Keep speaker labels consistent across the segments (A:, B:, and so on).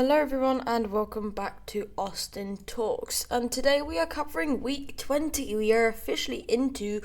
A: Hello everyone and welcome back to AustinTalks, and today we are covering week 20. We are officially into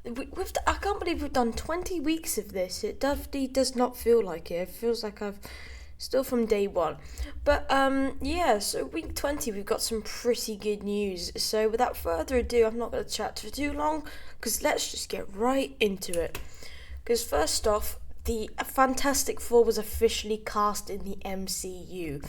A: I can't believe we've done 20 weeks of this. It definitely does not feel like it. It feels like I've still from day one. But so week 20 we've got some pretty good news. So without further ado, I'm not going to chat for too long because let's just get right into it. Because first off, the Fantastic Four was officially cast in the MCU.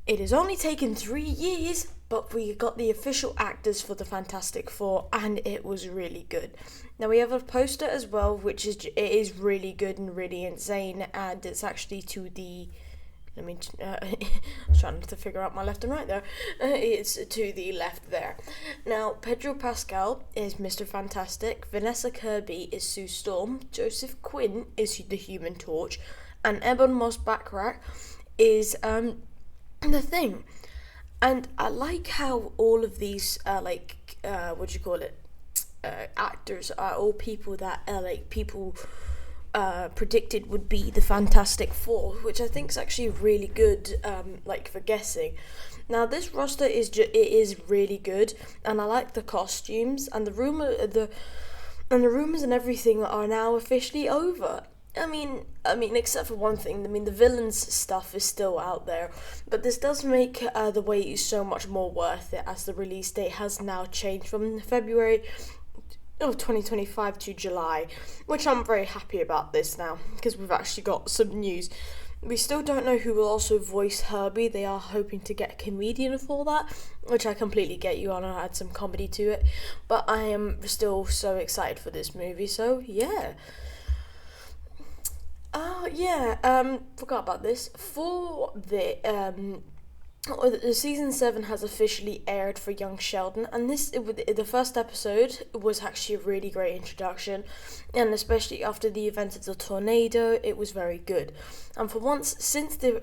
A: It has only taken 3 years, but we got the official actors for the Fantastic Four, and it was really good. Now we have a poster as well, which is really good and really insane, and it's actually to the. I was trying to figure out my left and right there. It's to the left there. Now, Pedro Pascal is Mr. Fantastic, Vanessa Kirby is Sue Storm, Joseph Quinn is the Human Torch, and Ebon Moss-Backrack is the Thing. And I like how all of these actors are all people that people predicted would be the Fantastic Four, which I think is actually really good, for guessing. Now this roster is really good, and I like the costumes, and the rumors and everything are now officially over. I mean, except for one thing. The villains stuff is still out there, but this does make the wait so much more worth it, as the release date has now changed from February 2025 to July, which I'm very happy about this now, because we've actually got some news. We still don't know who will also voice Herbie. They are hoping to get a comedian for that, which I completely get you on. I add some comedy to it, but I am still so excited for this movie, so yeah. Forgot about this. For the season 7 has officially aired for Young Sheldon, and the first episode was actually a really great introduction, and especially after the event of the tornado, it was very good. And for once, since the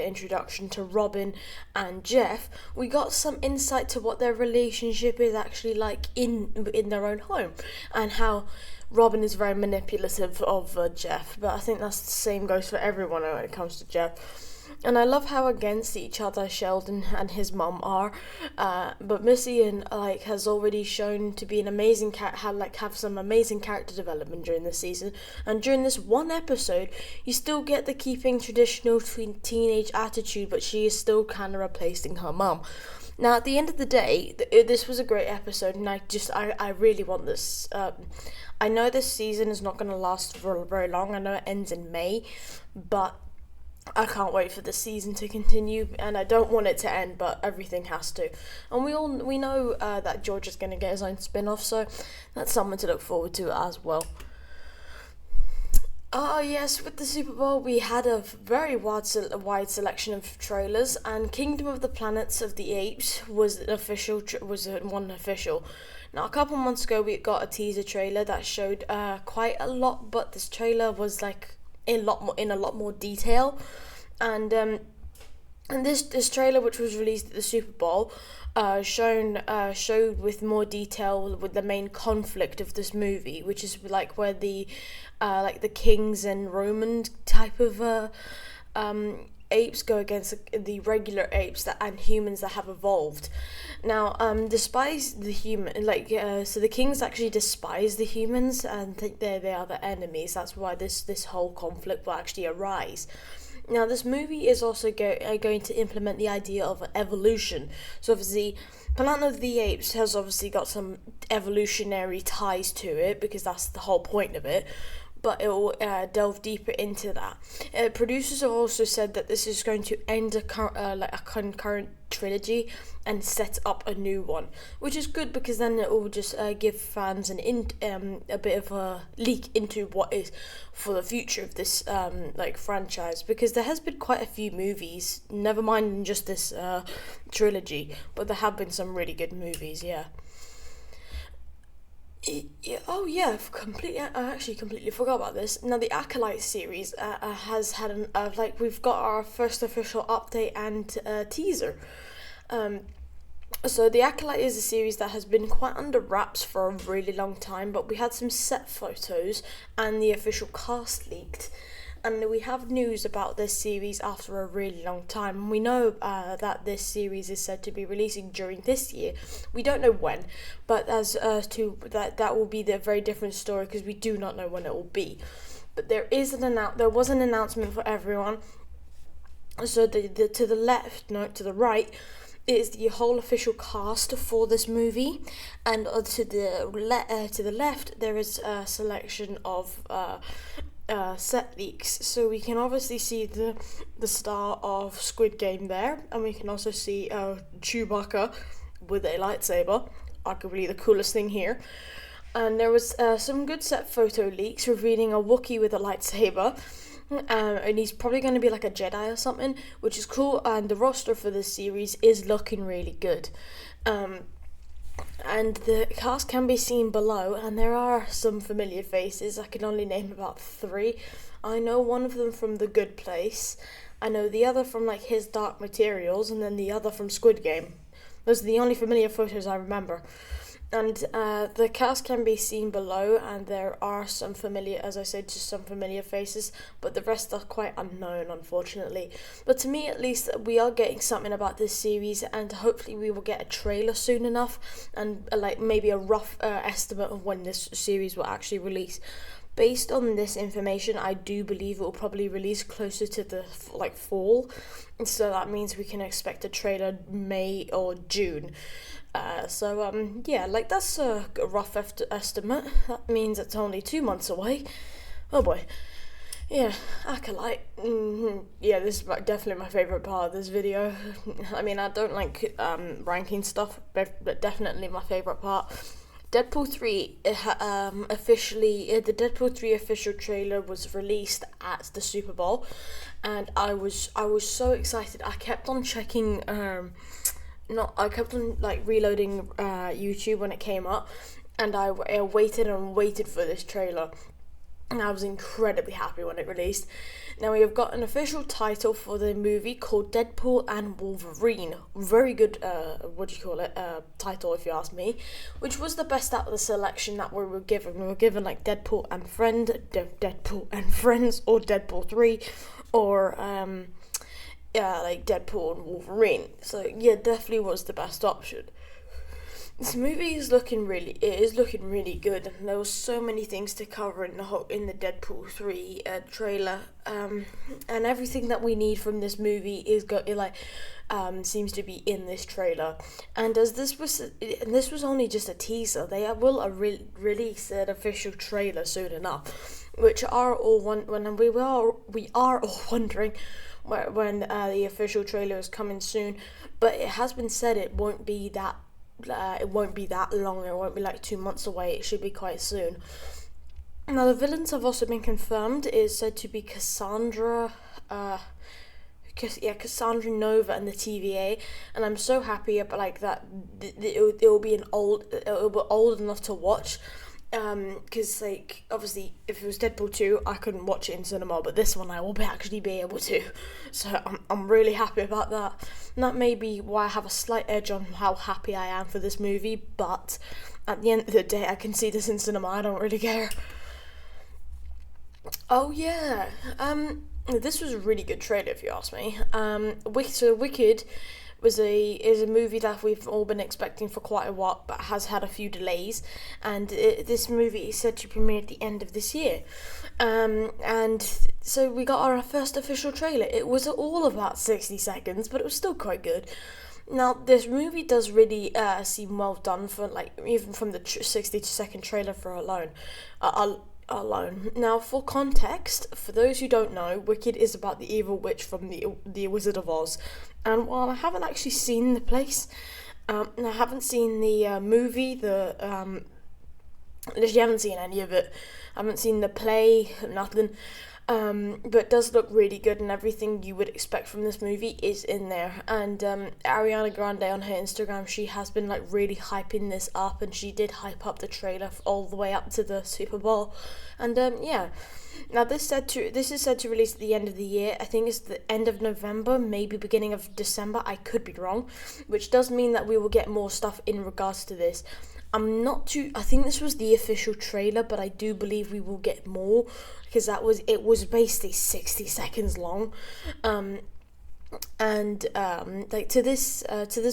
A: introduction to Robin and Jeff, we got some insight to what their relationship is actually like in their own home, and how Robin is very manipulative of Jeff, but I think that's the same goes for everyone when it comes to Jeff. And I love how against each other Sheldon and his mum are, but Missy has already shown to be an amazing have some amazing character development during this season. And during this one episode, you still get the keeping traditional teenage attitude, but she is still kind of replacing her mum. Now, at the end of the day, this was a great episode, and I really want this. I know this season is not going to last for very long. I know it ends in May, but I can't wait for the season to continue, and I don't want it to end, but everything has to. And we know that George is going to get his own spin-off, so that's something to look forward to as well. Yes, with the Super Bowl, we had a very wide selection of trailers, and Kingdom of the Planets of the Apes was one official. Now, a couple months ago, we got a teaser trailer that showed quite a lot, but this trailer was in a lot more detail, and this trailer, which was released at the Super Bowl, showed with more detail with the main conflict of this movie, which is where the kings and Roman type of apes go against the regular apes and humans that have evolved. Now, despise the human, so the kings actually despise the humans and think they are the enemies. That's why this whole conflict will actually arise. Now, this movie is also going to implement the idea of evolution. So obviously, Planet of the Apes has obviously got some evolutionary ties to it, because that's the whole point of it. But it will delve deeper into that. Producers have also said that this is going to end a concurrent trilogy and set up a new one, which is good, because then it will just give fans a bit of a leak into what is for the future of this franchise, because there has been quite a few movies, never mind just this trilogy, but there have been some really good movies, yeah. I actually completely forgot about this. Now, the Acolyte series has had we've got our first official update and teaser. So the Acolyte is a series that has been quite under wraps for a really long time, but we had some set photos and the official cast leaked. and we have news about this series after a really long time. We know that this series is said to be releasing during this year. We don't know when, but as to that will be the very different story, because we do not know when it will be. But there was an announcement for everyone. So the to the left, no, to the right, is the whole official cast for this movie, and to the left there is a selection of set leaks. So we can obviously see the star of Squid Game there, and we can also see Chewbacca with a lightsaber, arguably the coolest thing here. And there was some good set photo leaks revealing a Wookiee with a lightsaber. And he's probably going to be like a Jedi or something, which is cool. And the roster for this series is looking really good. And the cast can be seen below, and there are some familiar faces. I can only name about 3. I know one of them from The Good Place. I know the other from like His Dark Materials, and then the other from Squid Game. Those are the only familiar photos I remember. And the cast can be seen below, and there are some familiar, as I said, just some familiar faces, but the rest are quite unknown, unfortunately. But to me, at least, we are getting something about this series, and hopefully we will get a trailer soon enough, and like maybe a rough estimate of when this series will actually release. Based on this information, I do believe it will probably release closer to the fall, so that means we can expect a trailer May or June. That's a rough estimate. That means it's only 2 months away. Oh boy. Yeah, Acolyte. Yeah, this is definitely my favourite part of this video. I mean, I don't like ranking stuff, but definitely my favourite part. Deadpool 3 the Deadpool 3 official trailer was released at the Super Bowl, and I was so excited. I kept on checking I kept on reloading YouTube when it came up, and I waited and waited for this trailer, and I was incredibly happy when it released. Now we have got an official title for the movie called Deadpool and Wolverine. Very good, title if you ask me, which was the best out of the selection that we were given. We were given Deadpool and Friends, or Deadpool 3, or Deadpool and Wolverine. So yeah, definitely was the best option. This movie is looking really good, and there was so many things to cover in the Deadpool 3 trailer, and everything that we need from this movie is seems to be in this trailer. And as this was only just a teaser, they will release an official trailer soon enough, which we are all wondering when the official trailer is coming soon. But it has been said it won't be that long. It won't be 2 months away. It should be quite soon. Now the villains have also been confirmed. It is said to be Cassandra Nova and the TVA, and I'm so happy about that. It will be old enough to watch. Because obviously if it was Deadpool 2 I couldn't watch it in cinema, but this one I will actually be able to, so I'm really happy about that. And that may be why I have a slight edge on how happy I am for this movie, but at the end of the day I can see this in cinema, I don't really care. Oh yeah, this was a really good trailer if you ask me. Wicked is a movie that we've all been expecting for quite a while, but has had a few delays, and this movie is set to premiere at the end of this year. And so we got our first official trailer. It was all about 60 seconds, but it was still quite good. Now, this movie does really seem well done for even from the 60-second trailer for alone. Now, for context, for those who don't know, Wicked is about the evil witch from the Wizard of Oz. And while I haven't actually seen the place, I haven't seen the movie, literally haven't seen any of it. I haven't seen the play, nothing. But it does look really good, and everything you would expect from this movie is in there. And Ariana Grande on her Instagram, she has been really hyping this up, and she did hype up the trailer all the way up to the Super Bowl. And yeah, now this is said to release at the end of the year. I think it's the end of November, maybe beginning of December. I could be wrong, which does mean that we will get more stuff in regards to this. I think this was the official trailer, but I do believe we will get more, because it was basically 60 seconds long. Like to this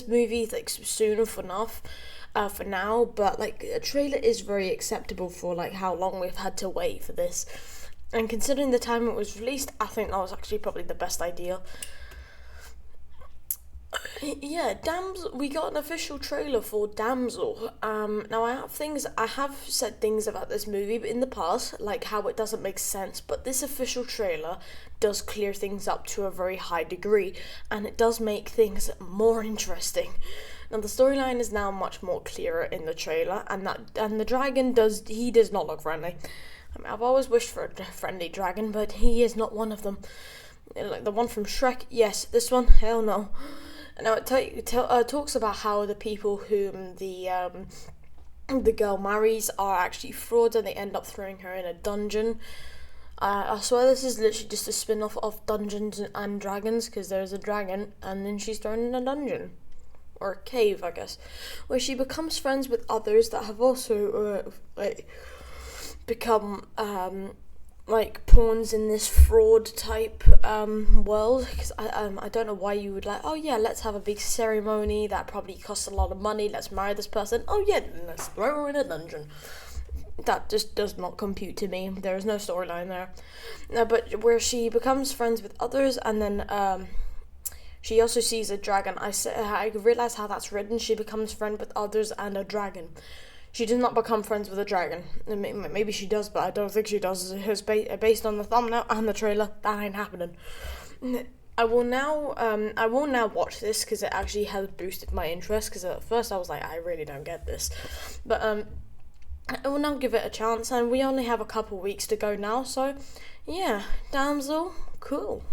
A: movie, like soon enough. For now, but like a trailer is very acceptable for like how long we've had to wait for this, and considering the time it was released, I think that was actually probably the best idea. Yeah, Damsel. We got an official trailer for Damsel. Now I have said things about this movie in the past, like how it doesn't make sense, but this official trailer does clear things up to a very high degree, and it does make things more interesting. Now the storyline is now much more clearer in the trailer, and the dragon does not look friendly. I mean, I've always wished for a friendly dragon, but he is not one of them. Like the one from Shrek, yes. This one, hell no. Now it talks about how the people whom the girl marries are actually frauds, and they end up throwing her in a dungeon. I swear this is literally just a spin-off of Dungeons and Dragons, because there's a dragon and then she's thrown in a dungeon. Or a cave, I guess, where she becomes friends with others that have also become like pawns in this fraud type world. Because I don't know why you would like, oh yeah, let's have a big ceremony that probably costs a lot of money, let's marry this person, oh yeah, let's throw her in a dungeon. That just does not compute to me. There is no storyline there. But where she becomes friends with others, and then she also sees a dragon. I realize how that's written. She becomes friend with others and a dragon. She does not become friends with a dragon. Maybe she does, but I don't think she does. It's based on the thumbnail and the trailer. That ain't happening. I will now watch this, because it actually has boosted my interest. Because at first I was like, I really don't get this, but I will now give it a chance. And we only have a couple weeks to go now, so yeah, Damsel, cool.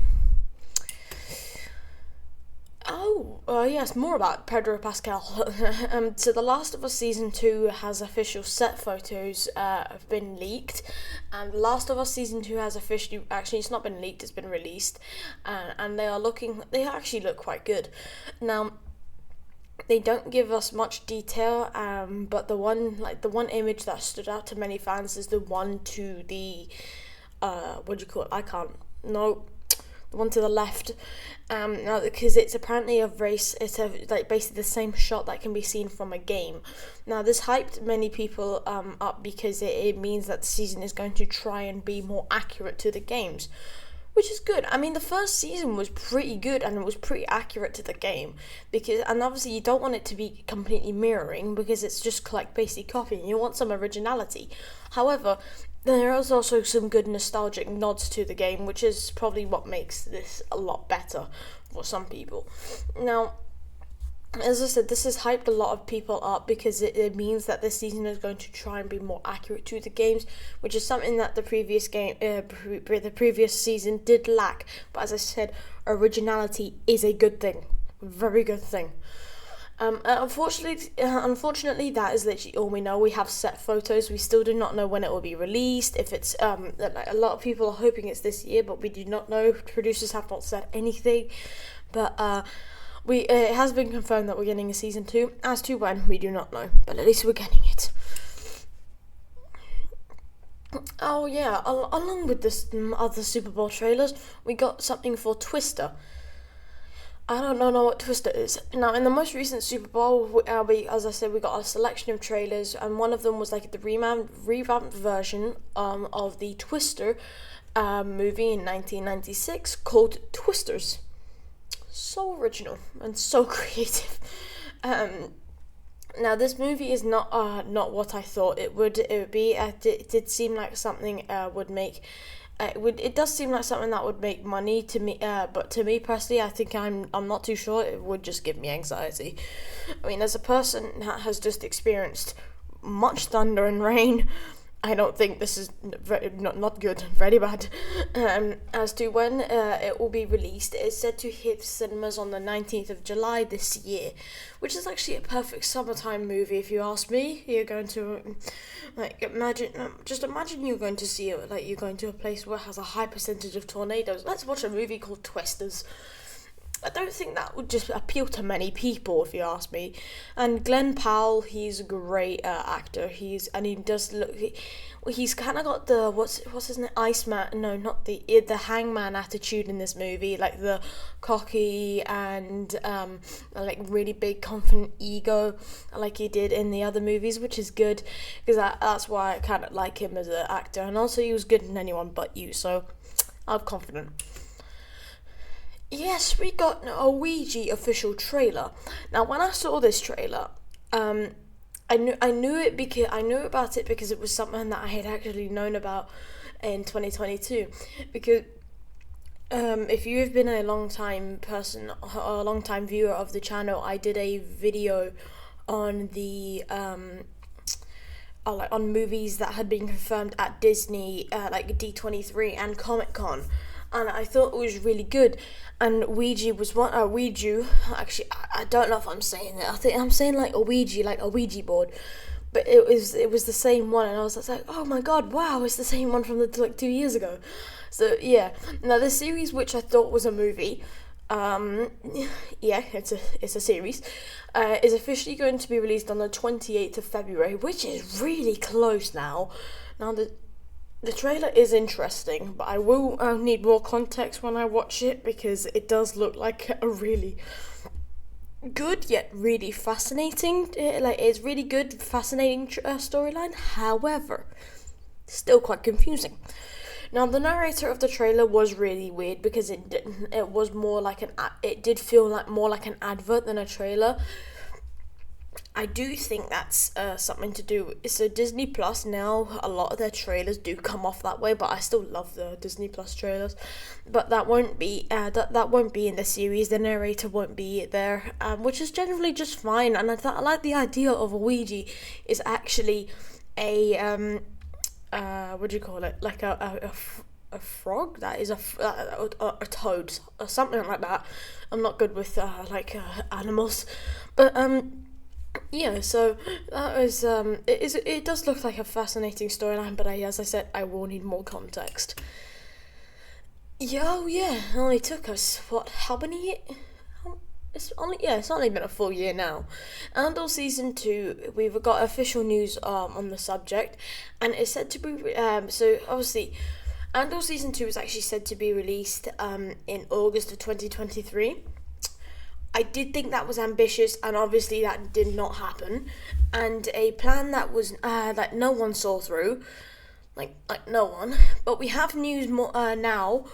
A: Yes, more about Pedro Pascal. So The Last of Us Season 2 has official set photos have been leaked, and The Last of Us Season 2 has actually, it's not been leaked, it's been released, and they actually look quite good. Now, they don't give us much detail, but the one image that stood out to many fans is the one to the, what do you call it, the one to the left, now because it's apparently like basically the same shot that can be seen from a game. Now this hyped many people up, because it means that the season is going to try and be more accurate to the games, which is good. I mean, the first season was pretty good, and it was pretty accurate to the game, and obviously you don't want it to be completely mirroring, because it's just like basically copying. You want some originality. However, there is also some good nostalgic nods to the game, which is probably what makes this a lot better for some people. Now, as I said, this has hyped a lot of people up, because it means that this season is going to try and be more accurate to the games, which is something that the previous season did lack. But as I said, originality is a good thing, very good thing. Unfortunately, that is literally all we know. We have set photos. We still do not know when it will be released. If it's a lot of people are hoping it's this year, but we do not know. Producers have not said anything, but it has been confirmed that we're getting a season 2. As to when, we do not know, but at least we're getting it. Oh yeah, along with this other Super Bowl trailers, we got something for Twister. I don't know what Twister is. Now, in the most recent Super Bowl, as I said, we got a selection of trailers, and one of them was like the revamped version of the Twister movie in 1996 called Twisters. So original and so creative. Now, this movie is not what I thought it would be. It did seem like something would make. It does seem like something that would make money to me, but to me personally, I think I'm not too sure. It would just give me anxiety. I mean, as a person that has just experienced much thunder and rain, I don't think this is not good, very bad. As to when it will be released, it's said to hit cinemas on the 19th of July this year, which is actually a perfect summertime movie if you ask me. You're going to imagine you're going to see it, like you're going to a place where it has a high percentage of tornadoes. Let's watch a movie called Twisters. I don't think that would just appeal to many people, if you ask me. And Glenn Powell, he's a great actor. He does look. He's kind of got the what's his name, Iceman. No, not the Hangman attitude in this movie, like the cocky and like really big confident ego, like he did in the other movies, which is good because that's why I kind of like him as an actor. And also, he was good in Anyone But You, so I'm confident. Yes, we got a Ouija official trailer. Now, when I saw this trailer, I knew about it because it was something that I had actually known about in 2022. Because if you've been a long time person, a long time viewer of the channel, I did a video on the like on movies that had been confirmed at Disney, like D23 and Comic Con, and I thought it was really good. And Ouija was one. Ouija. Actually, I don't know if I'm saying it. I think I'm saying like a Ouija board. But it was the same one, and I was just like, oh my god, wow, it's the same one from like 2 years ago. So yeah. Now the series, which I thought was a movie, yeah, it's a series, is officially going to be released on the 28th of February, which is really close now. Now the trailer is interesting, but I will need more context when I watch it because it does look like a really good yet really fascinating, it's really good, fascinating storyline. However, still quite confusing. Now, the narrator of the trailer was really weird because it was more like it did feel like more like an advert than a trailer. I do think that's something to do. So Disney Plus now, a lot of their trailers do come off that way, but I still love the Disney Plus trailers. But that won't be that won't be in the series. The narrator won't be there, which is generally just fine. And I like the idea of a Ouija is actually a what do you call it? Like a frog that is a toad or something like that. I'm not good with animals, but yeah, so that was it does look like a fascinating storyline, but as I said, I will need more context. Yeah, it only took us how many? It's only been a full year now. Andor season 2, we've got official news on the subject, and it's said to be so obviously. Andor season 2 is actually said to be released in August of 2023. I did think that was ambitious, and obviously that did not happen. And a plan that was that no one saw through, like no one. But we have news more now.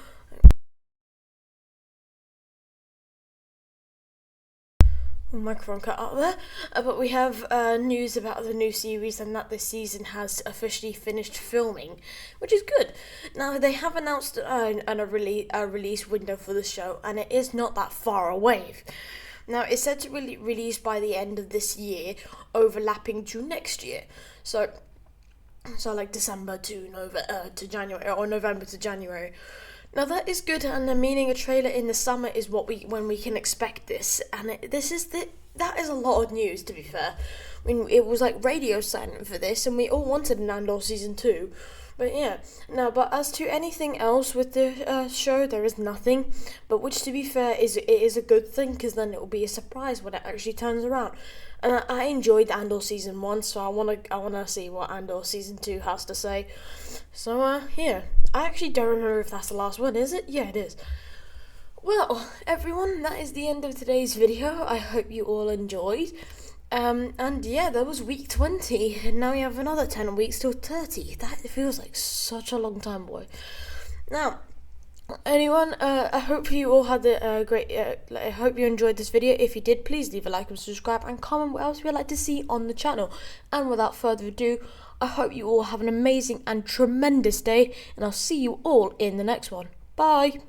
A: Microphone cut out there. But we have news about the new series and that this season has officially finished filming, which is good. Now they have announced a release window for the show, and it is not that far away. Now it's said to be released by the end of this year, overlapping to next year. So like December to January, or November to January. Now that is good, and the meaning a trailer in the summer is when we can expect this, and that is a lot of news, to be fair. I mean, it was like radio silent for this, and we all wanted an Andor season 2. But yeah, but as to anything else with the show, there is nothing. But which, to be fair, it is a good thing, because then it will be a surprise when it actually turns around. And I enjoyed Andor season 1, so I wanna see what Andor season 2 has to say. So yeah, I actually don't remember if that's the last one. Is it? Yeah, it is. Well, everyone, that is the end of today's video. I hope you all enjoyed. And yeah, that was week 20, and now we have another 10 weeks till 30. That feels like such a long time, boy. Now, anyone, I hope you all had a great, I hope you enjoyed this video. If you did, please leave a like and subscribe, and comment what else you'd like to see on the channel. And without further ado, I hope you all have an amazing and tremendous day, and I'll see you all in the next one. Bye!